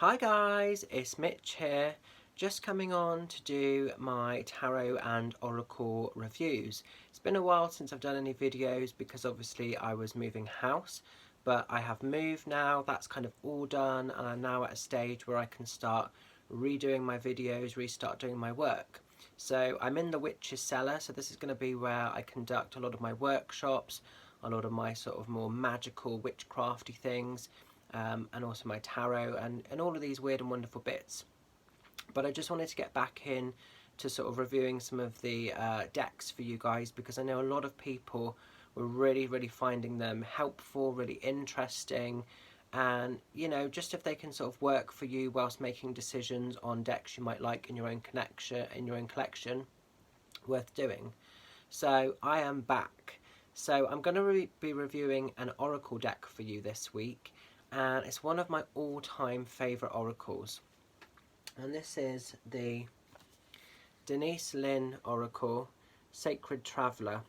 Hi guys, it's Mitch here, just coming on to do my tarot and oracle reviews. It's been a while since I've done any videos because obviously I was moving house, but I have moved now, that's kind of all done, and I'm now at a stage where I can start redoing my videos, restart doing my work. So I'm in the Witch's Cellar, so this is going to be where I conduct a lot of my workshops, a lot of my sort of more magical witchcrafty things, and also my tarot and all of these weird and wonderful bits. But I just wanted to get back in to sort of reviewing some of the decks for you guys, because I know a lot of people were really finding them helpful, really interesting, and you know, just if they can sort of work for you whilst making decisions on decks you might like in your own collection, worth doing. So I am back. So I'm going to be reviewing an oracle deck for you this week, and it's one of my all-time favourite oracles. And this is the Denise Linn Oracle, Sacred Traveller.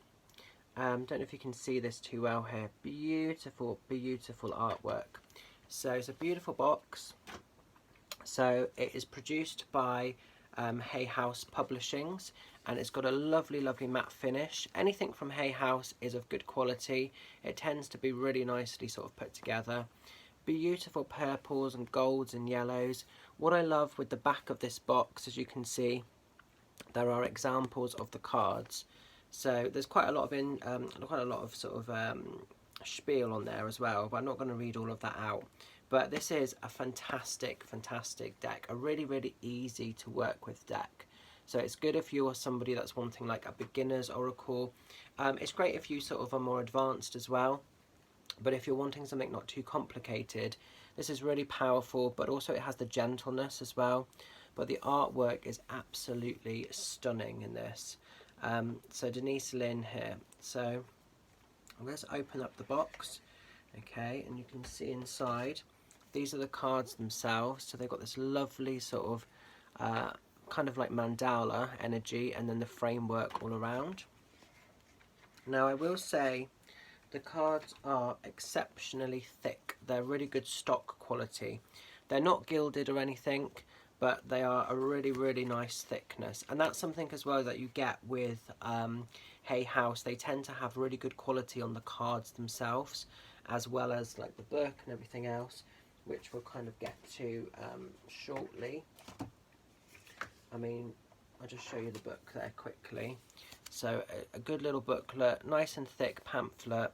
Don't know if you can see this too well here. Beautiful artwork. So it's a beautiful box. So it is produced by Hay House Publishings, and it's got a lovely matte finish. Anything from Hay House is of good quality. It tends to be really nicely sort of put together. Beautiful purples and golds and yellows. What I love with the back of this box, as you can see, there are examples of the cards. So there's quite a lot of spiel on there as well, but I'm not going to read all of that out. But this is a fantastic deck, a really easy to work with deck. So it's good if you're somebody that's wanting like a beginner's oracle. It's great if you sort of are more advanced as well. But if you're wanting something not too complicated, this is really powerful, but also it has the gentleness as well. But the artwork is absolutely stunning in this. So Denise Linn here. So let's open up the box. Okay, and you can see inside, these are the cards themselves. So they've got this lovely sort of kind of like mandala energy, and then the framework all around. Now I will say, the cards are exceptionally thick. They're really good stock quality. They're not gilded or anything, but they are a really nice thickness. And that's something as well that you get with Hay House. They tend to have really good quality on the cards themselves, as well as like the book and everything else, which we'll kind of get to shortly. I mean, I'll just show you the book there quickly. So a good little booklet, nice and thick pamphlet,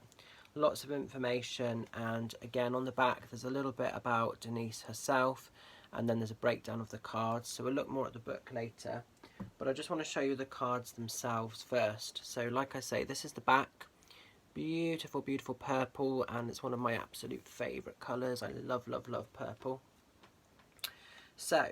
lots of information, and again on the back there's a little bit about Denise herself, and then there's a breakdown of the cards. So we'll look more at the book later, but I just want to show you the cards themselves first. So like I say, this is the back. Beautiful purple, and it's one of my absolute favourite colours. I love purple. So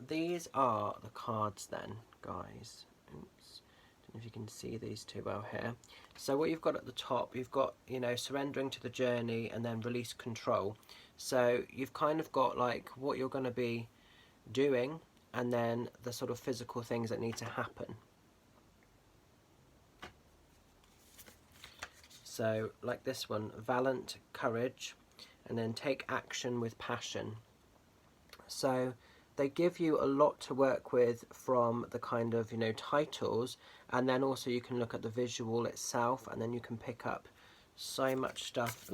these are the cards then, guys. Oops. Don't know if you can see these too well here. So what you've got at the top, you've got, you know, surrendering to the journey and then release control. So you've kind of got like what you're going to be doing, and then the sort of physical things that need to happen. So like this one, valiant, courage, and then take action with passion. So they give you a lot to work with from the kind of, you know, titles, and then also you can look at the visual itself, and then you can pick up so much stuff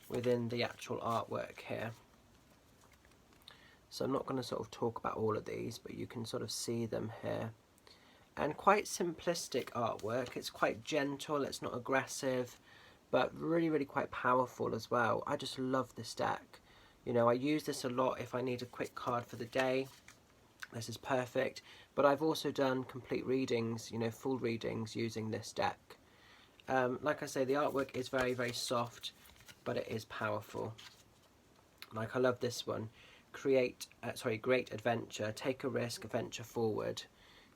within the actual artwork here. So I'm not going to sort of talk about all of these, but you can sort of see them here. And quite simplistic artwork. It's quite gentle, it's not aggressive, but really quite powerful as well. I just love this deck. You know, I use this a lot if I need a quick card for the day. This is perfect. But I've also done complete readings, you know, full readings using this deck. Like I say, the artwork is very soft, but it is powerful. Like, I love this one. Great adventure. Take a risk, venture forward.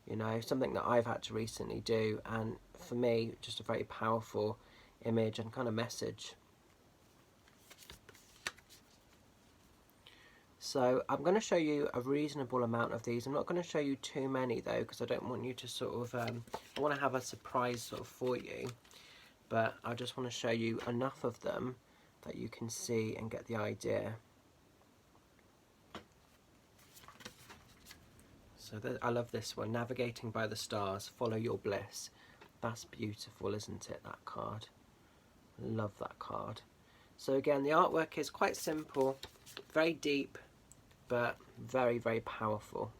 You know, something that I've had to recently do, and for me, just a very powerful image and kind of message. So I'm going to show you a reasonable amount of these. I'm not going to show you too many though, because I don't want you to sort of, I want to have a surprise sort of for you, but I just want to show you enough of them that you can see and get the idea. So I love this one, Navigating by the Stars, Follow Your Bliss. That's beautiful, isn't it, that card? Love that card. So again, the artwork is quite simple, very deep, but very, very powerful.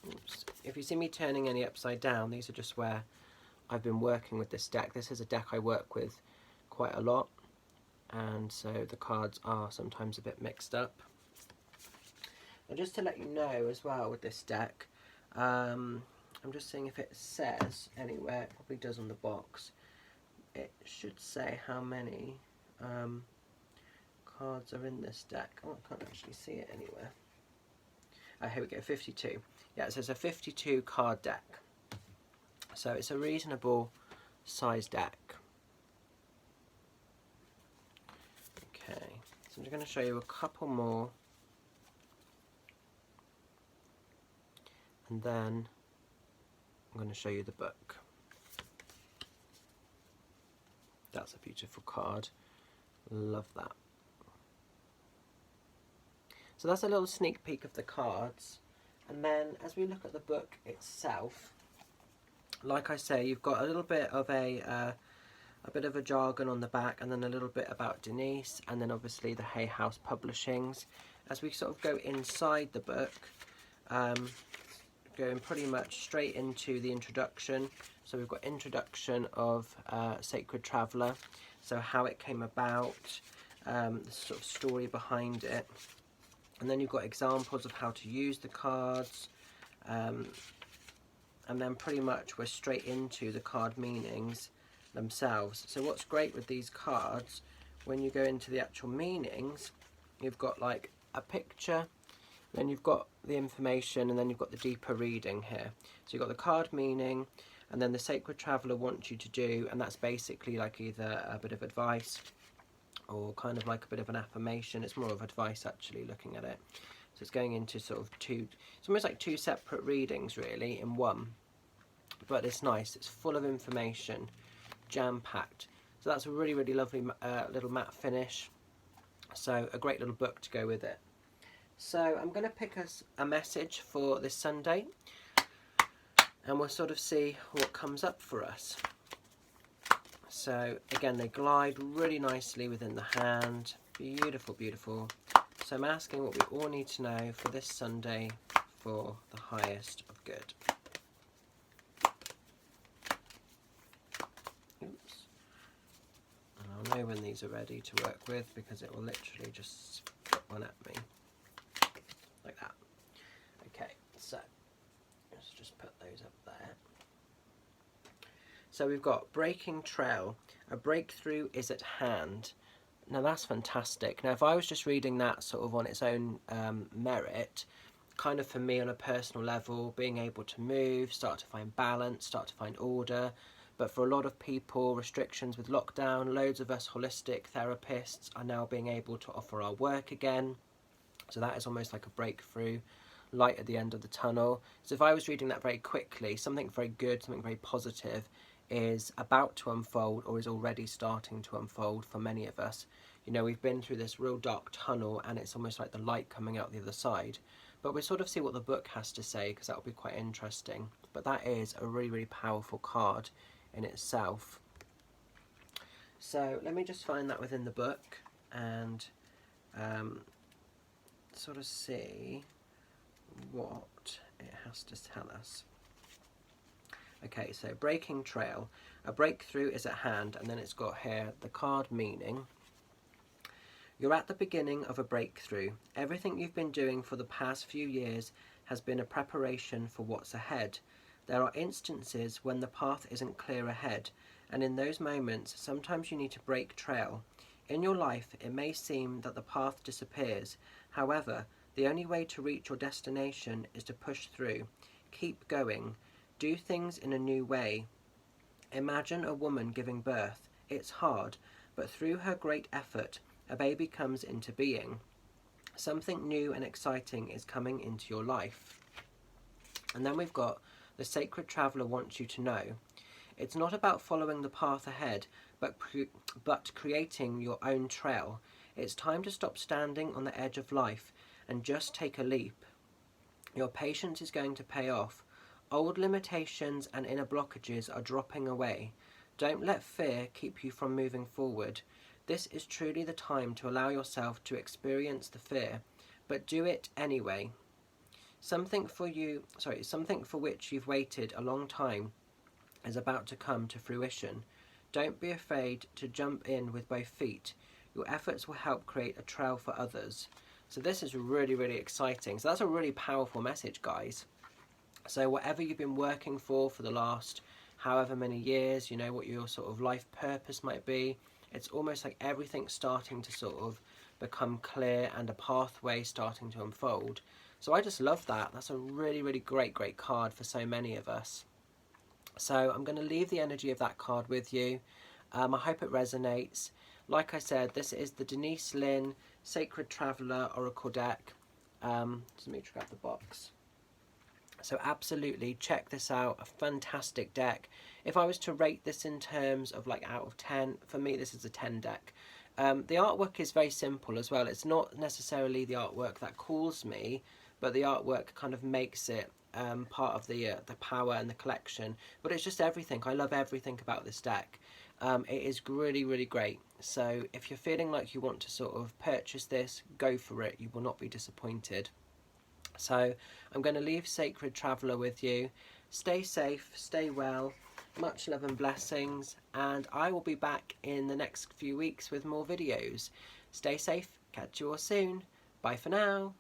Oops. If you see me turning any upside down, these are just where I've been working with this deck. This is a deck I work with quite a lot, and so the cards are sometimes a bit mixed up. And just to let you know as well with this deck, I'm just seeing if it says anywhere. It probably does on the box. It should say how many cards are in this deck. Oh, I can't actually see it anywhere. Oh, here we go, 52. Yeah, so it's a 52 card deck. So it's a reasonable size deck. Okay, so I'm just going to show you a couple more. And then I'm going to show you the book. That's a beautiful card. Love that. So that's a little sneak peek of the cards. And then as we look at the book itself, like I say, you've got a little bit of a bit of a jargon on the back, and then a little bit about Denise, and then obviously the Hay House Publishings. As we sort of go inside the book, going pretty much straight into the introduction. So we've got introduction of Sacred Traveller, so how it came about, the sort of story behind it, and then you've got examples of how to use the cards, and then pretty much we're straight into the card meanings themselves. So what's great with these cards, when you go into the actual meanings, you've got like a picture, then you've got the information, and then you've got the deeper reading here. So you've got the card meaning, and then the Sacred Traveller wants you to do, and that's basically like either a bit of advice or kind of like a bit of an affirmation. It's more of advice actually, looking at it. So it's going into sort of it's almost like two separate readings really in one. But it's nice, it's full of information, jam-packed. So that's a really, really lovely little matte finish. So a great little book to go with it. So I'm going to pick us a message for this Sunday, and we'll sort of see what comes up for us. So again, they glide really nicely within the hand. Beautiful, beautiful. So I'm asking what we all need to know for this Sunday for the highest of good. Oops. And I'll know when these are ready to work with, because it will literally just put one at me. Like that. Okay, so let's just put those up there. So we've got breaking trail, a breakthrough is at hand. Now that's fantastic. Now if I was just reading that sort of on its own merit, kind of for me on a personal level, being able to move, start to find balance, start to find order. But for a lot of people, restrictions with lockdown, loads of us holistic therapists are now being able to offer our work again. So that is almost like a breakthrough, light at the end of the tunnel. So if I was reading that very quickly, something very good, something very positive is about to unfold, or is already starting to unfold for many of us. You know, we've been through this real dark tunnel, and it's almost like the light coming out the other side. But we'll sort of see what the book has to say, because that will be quite interesting. But that is a really, really powerful card in itself. So let me just find that within the book and sort of see what it has to tell us. Okay, so breaking trail, a breakthrough is at hand, and then it's got here the card meaning. You're at the beginning of a breakthrough. Everything you've been doing for the past few years has been a preparation for what's ahead. There are instances when the path isn't clear ahead, and in those moments, sometimes you need to break trail. In your life, it may seem that the path disappears. However, the only way to reach your destination is to push through. Keep going. Do things in a new way. Imagine a woman giving birth. It's hard, but through her great effort, a baby comes into being. Something new and exciting is coming into your life. And then we've got the Sacred Traveller wants you to know. It's not about following the path ahead, but creating your own trail. It's time to stop standing on the edge of life and just take a leap. Your patience is going to pay off. Old limitations and inner blockages are dropping away. Don't let fear keep you from moving forward. This is truly the time to allow yourself to experience the fear, but do it anyway. Something for which you've waited a long time is about to come to fruition. Don't be afraid to jump in with both feet. Your efforts will help create a trail for others. So this is really, really exciting. So that's a really powerful message, guys. So whatever you've been working for the last however many years, you know, what your sort of life purpose might be, it's almost like everything's starting to sort of become clear and a pathway starting to unfold. So I just love that. That's a really, really great card for so many of us. So I'm going to leave the energy of that card with you. I hope it resonates. Like I said, this is the Denise Linn Sacred Traveller Oracle deck. Just let me grab the box. So absolutely check this out, a fantastic deck. If I was to rate this in terms of like out of 10, for me this is a 10 deck. The artwork is very simple as well. It's not necessarily the artwork that calls me, but the artwork kind of makes it part of the power and the collection. But it's just everything. I love everything about this deck. It is really, really great. So if you're feeling like you want to sort of purchase this, go for it. You will not be disappointed. So I'm going to leave Sacred Traveller with you. Stay safe, stay well, much love and blessings, and I will be back in the next few weeks with more videos. Stay safe, catch you all soon. Bye for now.